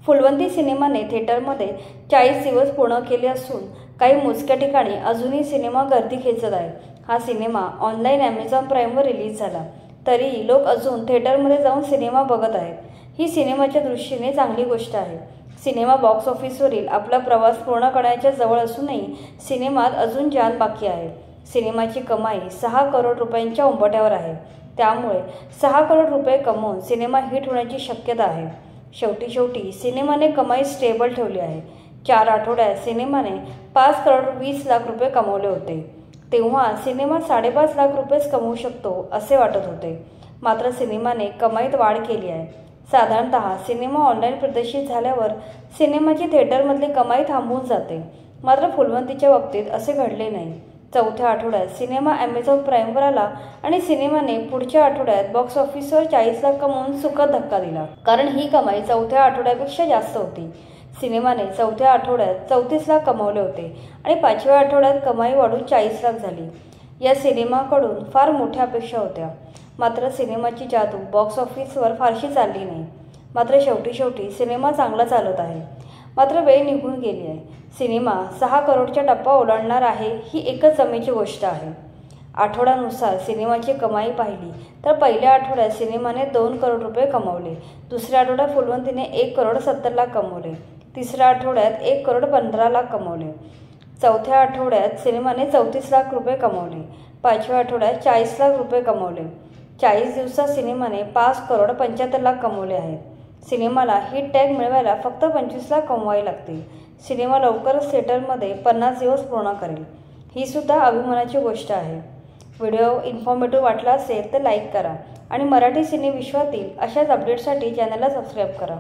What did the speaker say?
फुलवंती सिनेमाने थिएटरमध्ये 40 दिवस पूर्ण केले असून काही मोजक्या ठिकाणी अजूनही सिनेमा गर्दी खेचत आहे। हा सिनेमा ऑनलाईन Amazon प्राईमवर रिलीज झाला, तरीही लोक अजून थिएटरमध्ये जाऊन सिनेमा बघत आहेत। ही सिनेमाच्या दृष्टीने चांगली गोष्ट आहे। सिनेमा बॉक्स ऑफिसवरील आपला प्रवास पूर्ण करण्याच्या जवळ असूनही सिनेमात अजून जान बाकी आहे। सिनेमाची कमाई 6 करोड रुपयांच्या उंबरठ्यावर आहे, त्यामुळे 6 करोड रुपये कमवून सिनेमा हिट होण्याची शक्यता आहे। शेवटी सिनेमाने कमाई स्टेबल ठेवली आहे। 4 आठवड्यात सिनेमाने 5 करोड 20 लाख रुपये कमवले होते, तेव्हा सिनेमा 5.5 लाख रुपयेच कमवू शकतो असे वाटत होते। मात्र सिनेमाने कमाईत वाढ केली आहे। साधारणतः सिनेमा ऑनलाईन प्रदर्शित झाल्यावर सिनेमाची थिएटरमधली कमाई थांबून जाते, मात्र फुलवंतीच्या बाबतीत असे घडले नाही। चौथ्या आठवड्यात सिनेमा Amazon प्राईमवर आला आणि सिनेमाने पुढच्या आठवड्यात बॉक्स ऑफिसवर 40 लाख कमवून सुखद धक्का दिला, कारण ही कमाई चौथ्या आठवड्यापेक्षा जास्त होती। सिनेमाने चौथ्या आठवड्यात 34 लाख कमवले होते आणि 5व्या आठवड्यात कमाई वाढून 40 लाख झाली। या सिनेमाकडून फार मोठ्या अपेक्षा होत्या, मात्र सिनेमाची जादू बॉक्स ऑफिसवर फारशी चालली नाही। मात्र शेवटी सिनेमा चांगला चालत आहे। मात्र वेळ निघून गेली आहे। सिनेमा 6 करोडचा टप्पा ओलांडणार आहे ही एकच जमेची गोष्ट आहे। आठवड्यानुसार सिनेमाची कमाई पाहिली तर पहिल्या आठवड्यात सिनेमाने 2 करोड रुपये कमवले, दुसऱ्या आठवड्यात फुलवंतीने 1 करोड 70 लाख कमवले, तिसऱ्या आठवड्यात 1 करोड 15 लाख कमवले, चौथ्या आठवड्यात सिनेमाने 34 लाख रुपये कमवले, 5व्या आठवड्यात 40 लाख रुपये कमवले। 40 दिवसात सिनेमाने 5 करोड 75 लाख कमवले आहेत। सिनेमाला हिट टॅग मिळवायला फक्त 25 लाख कमवावे लागतील। सिनेमा लवकरच थिएटरमध्ये 50 दिवस पूर्ण करेल, ही सुद्धा अभिमानाची गोष्ट आहे। व्हिडिओ इन्फॉर्मेटिव्ह वाटला असेल तर लाईक करा आणि मराठी सिने विश्वातील अशाच अपडेट्ससाठी चॅनलला सबस्क्राईब करा।